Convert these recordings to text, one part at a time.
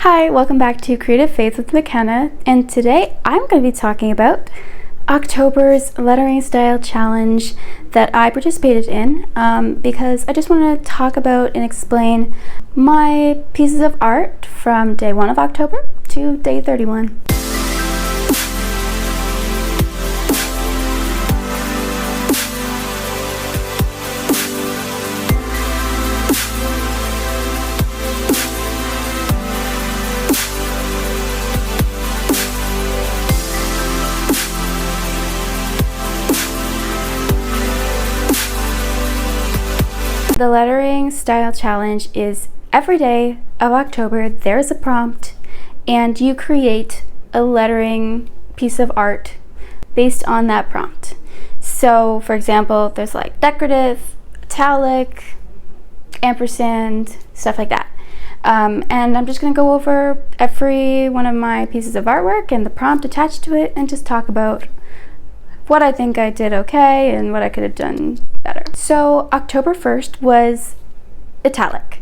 Hi, welcome back to Creative Faith with Makenna, and today I'm going to be talking about October's lettering style challenge that I participated in because I just want to talk about and explain my pieces of art from day 1 of October to day 31. The lettering style challenge is every day of October there's a prompt and you create a lettering piece of art based on that prompt. So for example, there's like decorative, italic, ampersand, stuff like that. And I'm just going to go over every one of my pieces of artwork and the prompt attached to it and just talk about what I think I did okay and what I could have done better. So October 1st was italic,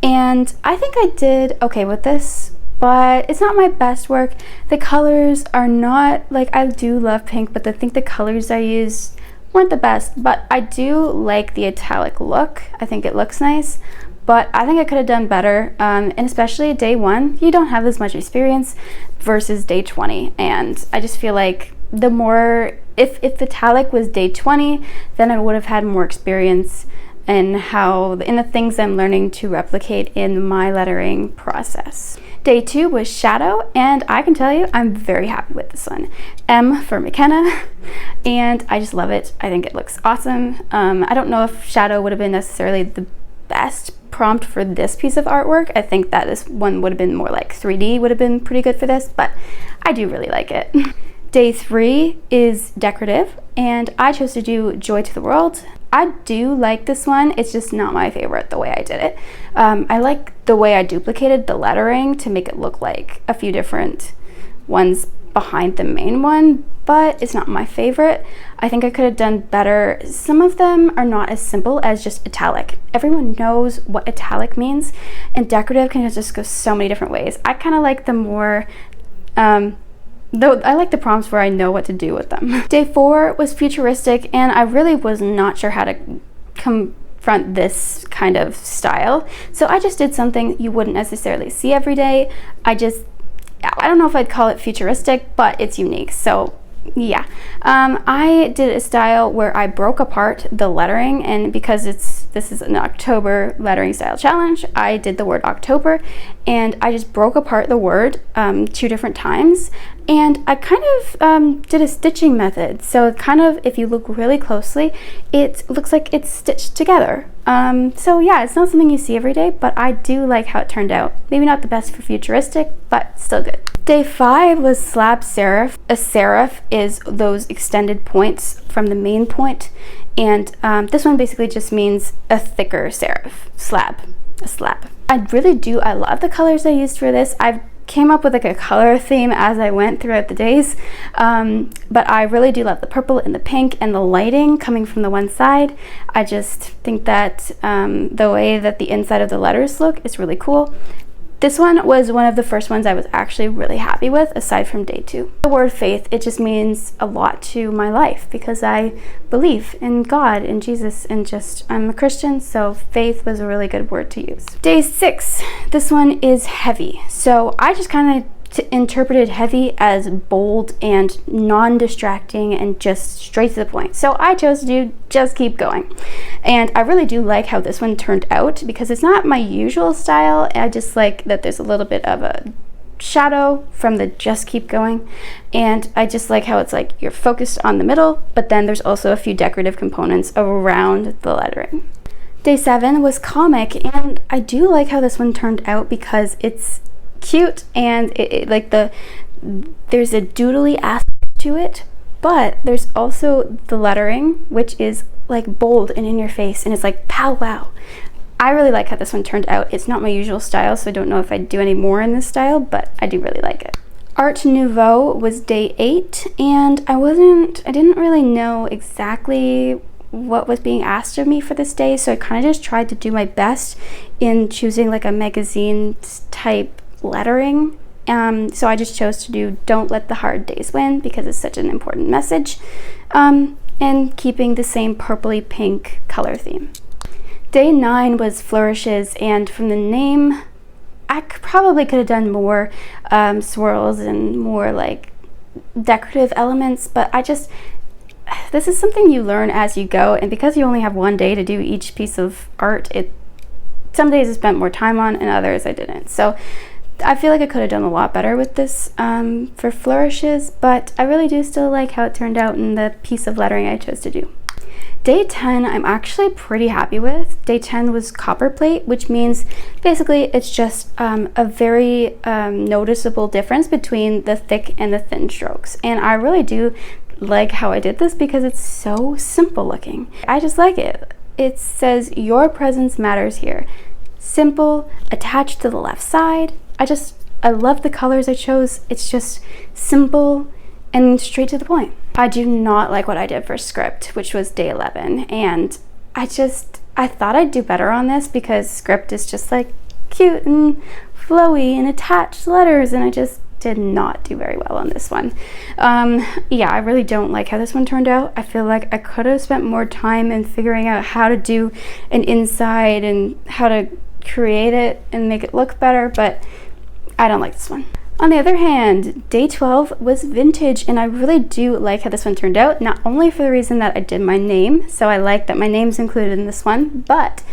and I think I did okay with this, but it's not my best work. The colors are not, like, I do love pink, but I think the colors I used weren't the best, but I do like the italic look. I think it looks nice, but I think I could have done better, and especially day 1, you don't have as much experience versus day 20, and I just feel like the more, if italic was day 20, then I would have had more experience in the things I'm learning to replicate in my lettering process. Day 2 was shadow, and I can tell you I'm very happy with this one. M for Makenna, and I just love it. I think it looks awesome. I don't know if shadow would have been necessarily the best prompt for this piece of artwork. I think that this one would have been more like 3D would have been pretty good for this, but I do really like it. Day 3 is decorative, and I chose to do Joy to the World. I do like this one, it's just not my favorite the way I did it. I like the way I duplicated the lettering to make it look like a few different ones behind the main one, but it's not my favorite. I think I could have done better. Some of them are not as simple as just italic. Everyone knows what italic means, and decorative can just go so many different ways. I kind of like the more though I like the prompts where I know what to do with them. Day 4 was futuristic, and I really was not sure how to confront this kind of style. So I just did something you wouldn't necessarily see every day. I don't know if I'd call it futuristic, but it's unique. So yeah, I did a style where I broke apart the lettering, and because this is an October lettering style challenge, I did the word October, and I just broke apart the word 2 different times, and I kind of did a stitching method. So kind of, if you look really closely, it looks like it's stitched together. So yeah, it's not something you see every day, but I do like how it turned out. Maybe not the best for futuristic, but still good. Day 5 was slab serif. A serif is those extended points from the main point, and this one basically just means a thicker serif, a slab. I love the colors I used for this. I came up with like a color theme as I went throughout the days, but I really do love the purple and the pink and the lighting coming from the one side. I just think that the way that the inside of the letters look is really cool. This one was one of the first ones I was actually really happy with, aside from day 2. The word faith, it just means a lot to my life because I believe in God and Jesus, and I'm a Christian, so faith was a really good word to use. Day 6, this one is heavy. So I just kind of interpreted heavy as bold and non-distracting and just straight to the point. So I chose to do just keep going. And I really do like how this one turned out because it's not my usual style. I just like that there's a little bit of a shadow from the just keep going, and I just like how it's like you're focused on the middle, but then there's also a few decorative components around the lettering. Day 7 was comic, and I do like how this one turned out because it's cute, and there's a doodly aspect to it, but there's also the lettering, which is like bold and in your face, and it's like pow wow. I really like how this one turned out. It's not my usual style, so I don't know if I'd do any more in this style, but I do really like it. Art Nouveau was day 8, and I didn't really know exactly what was being asked of me for this day, so I kind of just tried to do my best in choosing like a magazine type lettering. So I just chose to do Don't Let the Hard Days Win because it's such an important message, and keeping the same purpley pink color theme. Day 9 was flourishes, and from the name, I probably could have done more swirls and more like decorative elements, but this is something you learn as you go, and because you only have one day to do each piece of art, some days I spent more time on and others I didn't. So I feel like I could have done a lot better with this for flourishes, but I really do still like how it turned out in the piece of lettering I chose to do. Day 10 I'm actually pretty happy with. Day 10 was copper plate, which means basically it's just a very noticeable difference between the thick and the thin strokes. And I really do like how I did this because it's so simple looking. I just like it. It says your presence matters here. Simple, attached to the left side. I love the colors I chose. It's just simple and straight to the point. I do not like what I did for script, which was day 11, and I thought I'd do better on this because script is just like cute and flowy and attached letters, and I just did not do very well on this one. Yeah, I really don't like how this one turned out. I feel like I could have spent more time in figuring out how to do an inside and how to create it and make it look better, but I don't like this one. On the other hand, day 12 was vintage, and I really do like how this one turned out, not only for the reason that I did my name, so I like that my name's included in this one, but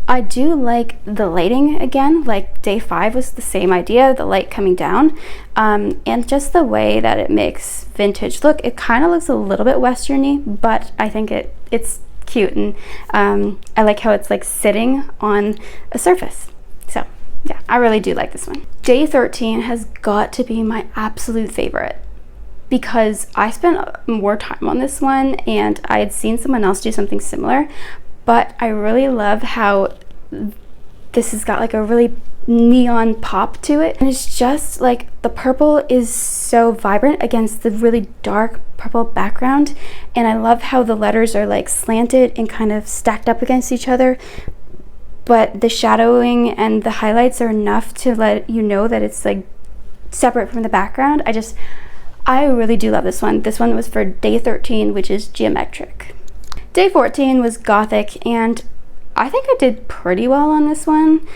I do like the lighting again. Like day 5 was the same idea, the light coming down, and just the way that it makes vintage look. It kind of looks a little bit westerny, but I think it's cute, and I like how it's like sitting on a surface. So yeah, I really do like this one. Day 13 has got to be my absolute favorite because I spent more time on this one and I had seen someone else do something similar, but I really love how this has got like a really neon pop to it, and it's just like the purple is so vibrant against the really dark purple background, and I love how the letters are like slanted and kind of stacked up against each other, but the shadowing and the highlights are enough to let you know that it's like separate from the background. I really do love this one. This one was for day 13, which is geometric. Day 14 was gothic, and I think I did pretty well on this one.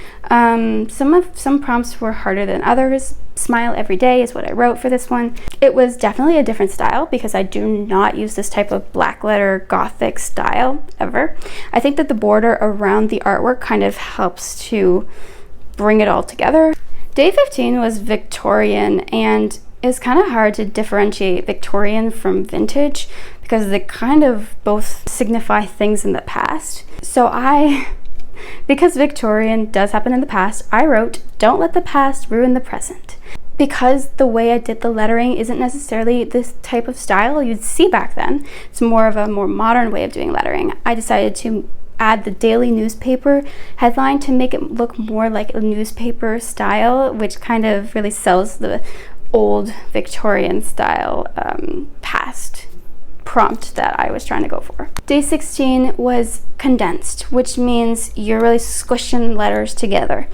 Some prompts were harder than others. Smile every day is what I wrote for this one. It was definitely a different style because I do not use this type of black letter gothic style ever. I think that the border around the artwork kind of helps to bring it all together. Day 15 was Victorian, and it's kind of hard to differentiate Victorian from vintage because they kind of both signify things in the past. So because Victorian does happen in the past, I wrote, don't let the past ruin the present. Because the way I did the lettering isn't necessarily this type of style you'd see back then, it's more of a more modern way of doing lettering, I decided to add the daily newspaper headline to make it look more like a newspaper style, which kind of really sells the old Victorian style past prompt that I was trying to go for. Day 16 was condensed, which means you're really squishing letters together.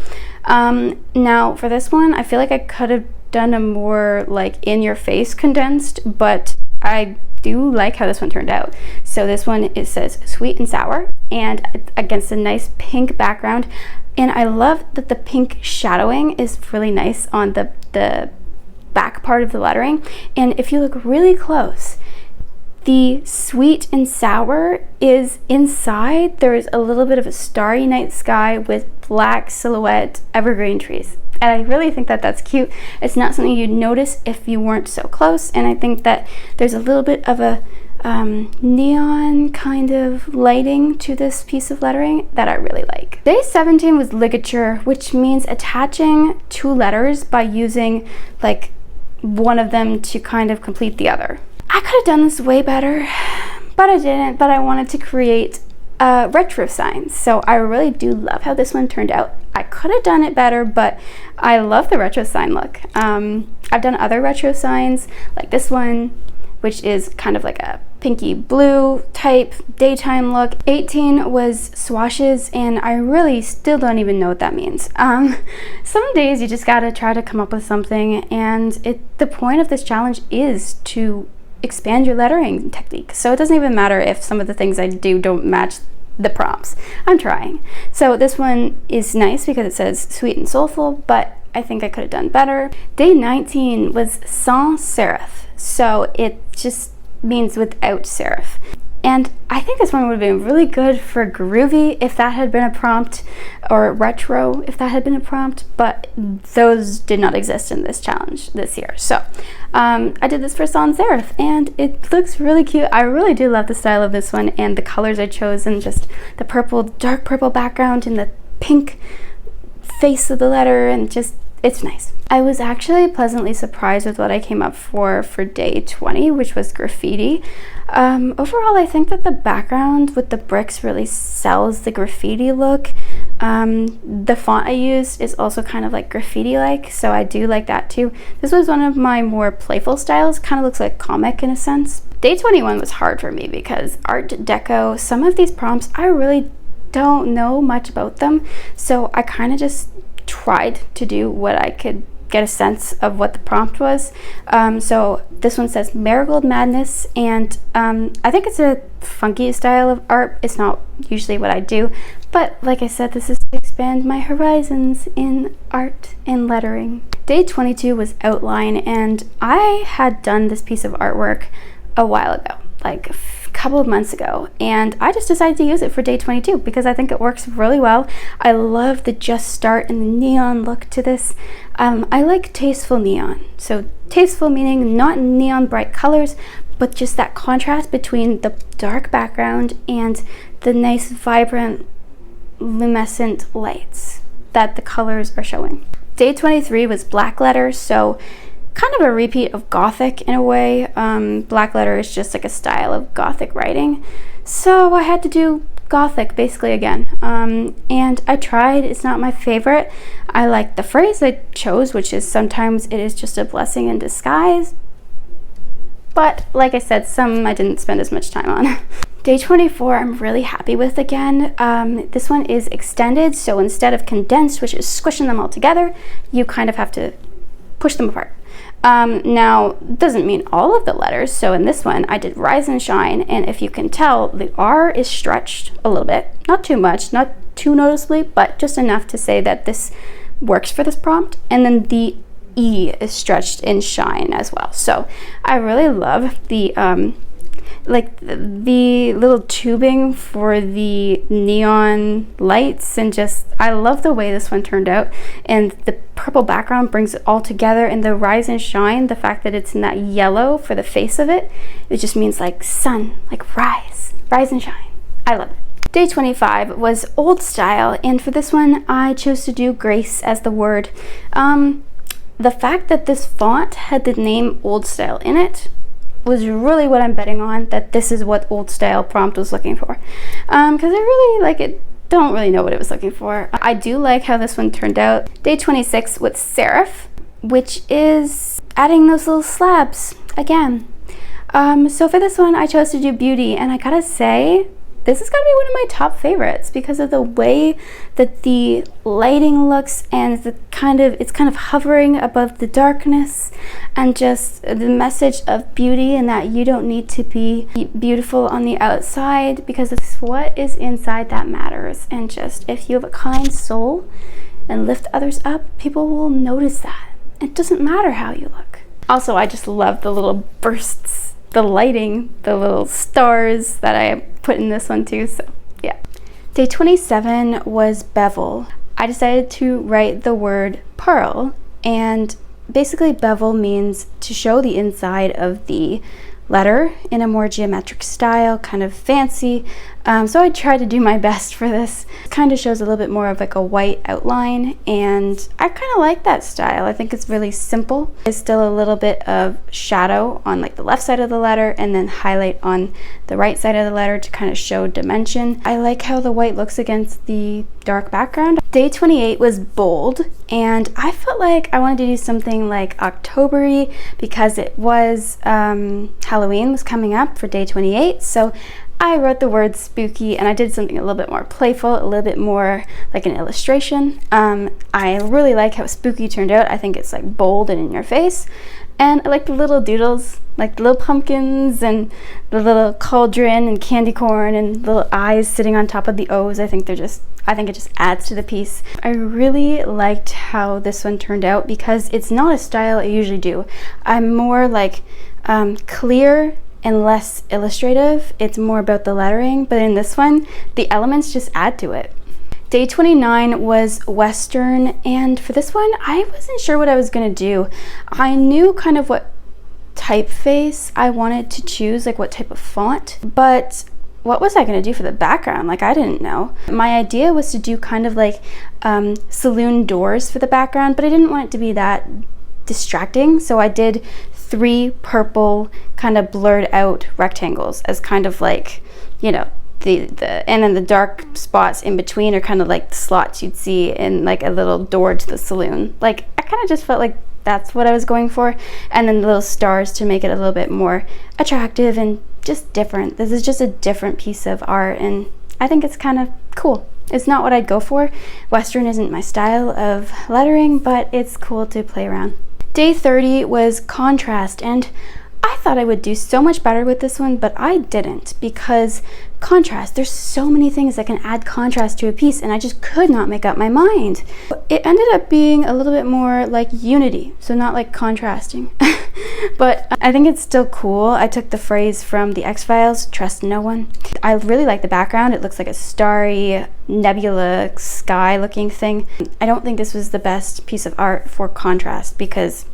Now for this one, I feel like I could have done a more like in-your-face condensed, but I do like how this one turned out. So this one, it says sweet and sour, and against a nice pink background, and I love that the pink shadowing is really nice on the back part of the lettering. And if you look really close, the sweet and sour is inside. There is a little bit of a starry night sky with black silhouette evergreen trees. And I really think that that's cute. It's not something you'd notice if you weren't so close. And I think that there's a little bit of a neon kind of lighting to this piece of lettering that I really like. Day 17 was ligature, which means attaching two letters by using like one of them to kind of complete the other. I could have done this way better, but I didn't. But I wanted to create retro signs, so I really do love how this one turned out. I could have done it better, but I love the retro sign look. I've done other retro signs like this one, which is kind of like a pinky blue type daytime look. 18 was swashes, and I really still don't even know what that means. Some days you just gotta try to come up with something, and the point of this challenge is to expand your lettering technique. So it doesn't even matter if some of the things I do don't match the prompts. I'm trying. So this one is nice because it says sweet and soulful, but I think I could have done better. Day 19 was sans serif, so it just means without serif. And I think this one would have been really good for groovy if that had been a prompt, or retro if that had been a prompt, but those did not exist in this challenge this year. So I did this for sans serif, and it looks really cute. I really do love the style of this one, and the colors I chose, and just the purple, dark purple background and the pink face of the letter, and just, it's nice. I was actually pleasantly surprised with what I came up for day 20, which was graffiti. Overall, I think that the background with the bricks really sells the graffiti look. The font I used is also kind of like graffiti-like, so I do like that too. This was one of my more playful styles, kind of looks like comic in a sense. Day 21 was hard for me because Art Deco, some of these prompts, I really don't know much about them, so I kind of just tried to do what I could get a sense of what the prompt was. So this one says Marigold Madness, and I think it's a funky style of art. It's not usually what I do, but like I said, this is to expand my horizons in art and lettering. Day 22 was outline, and I had done this piece of artwork a while ago, like a couple of months ago, and I just decided to use it for day 22 because I think it works really well. I love the just start and the neon look to this. I like tasteful neon. So tasteful meaning not neon bright colors, but just that contrast between the dark background and the nice vibrant luminescent lights that the colors are showing. Day 23 was black letter, so kind of a repeat of Gothic in a way. Black letter is just like a style of Gothic writing, so I had to do Gothic basically again, and I tried. It's not my favorite. I like the phrase I chose, which is sometimes it is just a blessing in disguise, but like I said, some I didn't spend as much time on. Day 24 I'm really happy with again. This one is extended, so instead of condensed, which is squishing them all together, you kind of have to push them apart. Now, doesn't mean all of the letters, so in this one I did rise and shine, and if you can tell, the R is stretched a little bit, not too much, not too noticeably, but just enough to say that this works for this prompt, and then the E is stretched in shine as well. So I really love the like the little tubing for the neon lights, and just I love the way this one turned out, and the purple background brings it all together, and the rise and shine, the fact that it's in that yellow for the face of it, it just means like sun, like rise and shine. I love it. Day 25 was old style, and for this one I chose to do grace as the word. The fact that this font had the name old style in it was really what I'm betting on, that this is what old style prompt was looking for, because I really like it. Don't really know what it was looking for. I do like how this one turned out. Day 26 with serif, which is adding those little slabs again. So for this one I chose to do beauty, and I gotta say this is gonna be one of my top favorites because of the way that the lighting looks, and it's kind of hovering above the darkness, and just the message of beauty, and that you don't need to be beautiful on the outside because it's what is inside that matters. And just if you have a kind soul and lift others up, people will notice that. It doesn't matter how you look. Also, I just love the little bursts, the lighting, the little stars that I put in this one too, so yeah. Day 27 was bevel. I decided to write the word pearl, and basically bevel means to show the inside of the letter in a more geometric style, kind of fancy. So I tried to do my best for this. It kind of shows a little bit more of like a white outline, and I kind of like that style. I think it's really simple. There's still a little bit of shadow on like the left side of the letter, and then highlight on the right side of the letter to kind of show dimension. I like how the white looks against the dark background. Day 28 was bold, and I felt like I wanted to do something like October-y because it was Halloween was coming up for day 28. So I wrote the word spooky, and I did something a little bit more playful, a little bit more like an illustration. I really like how spooky turned out. I think it's like bold and in your face. And I like the little doodles, like the little pumpkins and the little cauldron and candy corn and little eyes sitting on top of the O's. I think it just adds to the piece. I really liked how this one turned out because it's not a style I usually do. I'm more like clear and less illustrative. It's more about the lettering, but in this one, the elements just add to it. Day 29 was Western, and for this one, I wasn't sure what I was gonna do. I knew kind of what typeface I wanted to choose, like what type of font, but what was I gonna do for the background? Like, I didn't know. My idea was to do kind of like saloon doors for the background, but I didn't want it to be that distracting, so I did 3 purple kind of blurred out rectangles as kind of like, you know, and then the dark spots in between are kind of like the slots you'd see in like a little door to the saloon. Like, I kind of just felt like that's what I was going for, and then the little stars to make it a little bit more attractive and just different. This is just a different piece of art, and I think it's kind of cool. It's not what I'd go for. Western isn't my style of lettering, but it's cool to play around. Day 30 was contrast, and I thought I would do so much better with this one, but I didn't, because contrast, there's so many things that can add contrast to a piece, and I just could not make up my mind. It ended up being a little bit more like unity, so not like contrasting. But I think it's still cool. I took the phrase from the X-Files, trust no one. I really like the background. It looks like a starry nebula sky looking thing. I don't think this was the best piece of art for contrast, because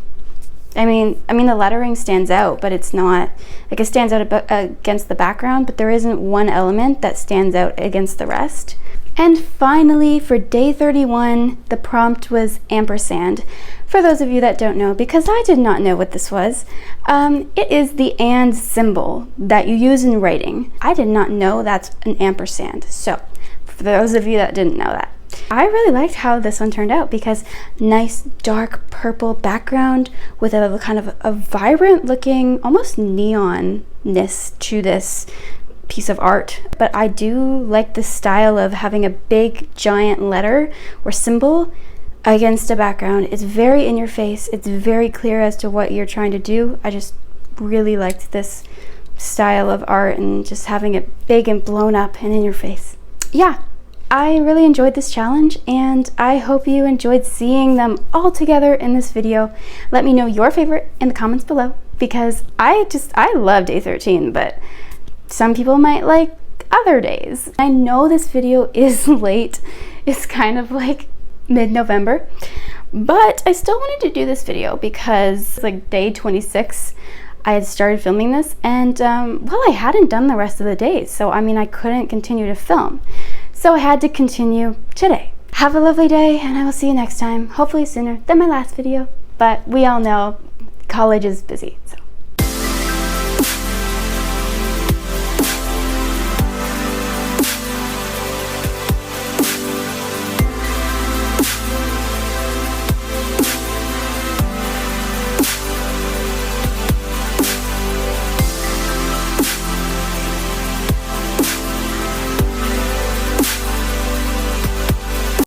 I mean the lettering stands out, but it's not like it stands out against the background, but there isn't one element that stands out against the rest. And finally, for day 31, the prompt was ampersand. For those of you that don't know, because I did not know what this was, it is the and symbol that you use in writing. I did not know that's an ampersand. So for those of you that didn't know that, I really liked how this one turned out, because nice dark purple background with a kind of a vibrant looking, almost neon-ness to this piece of art. But I do like the style of having a big giant letter or symbol against a background. It's very in your face. It's very clear as to what you're trying to do. I just really liked this style of art and just having it big and blown up and in your face. Yeah, I really enjoyed this challenge, and I hope you enjoyed seeing them all together in this video. Let me know your favorite in the comments below, because I love day 13, but some people might like other days. I know this video is late. It's kind of like mid-November, but I still wanted to do this video because like day 26, I had started filming this, and well, I hadn't done the rest of the days, so I mean, I couldn't continue to film. So I had to continue today. Have a lovely day, and I will see you next time, hopefully sooner than my last video, but we all know college is busy, so.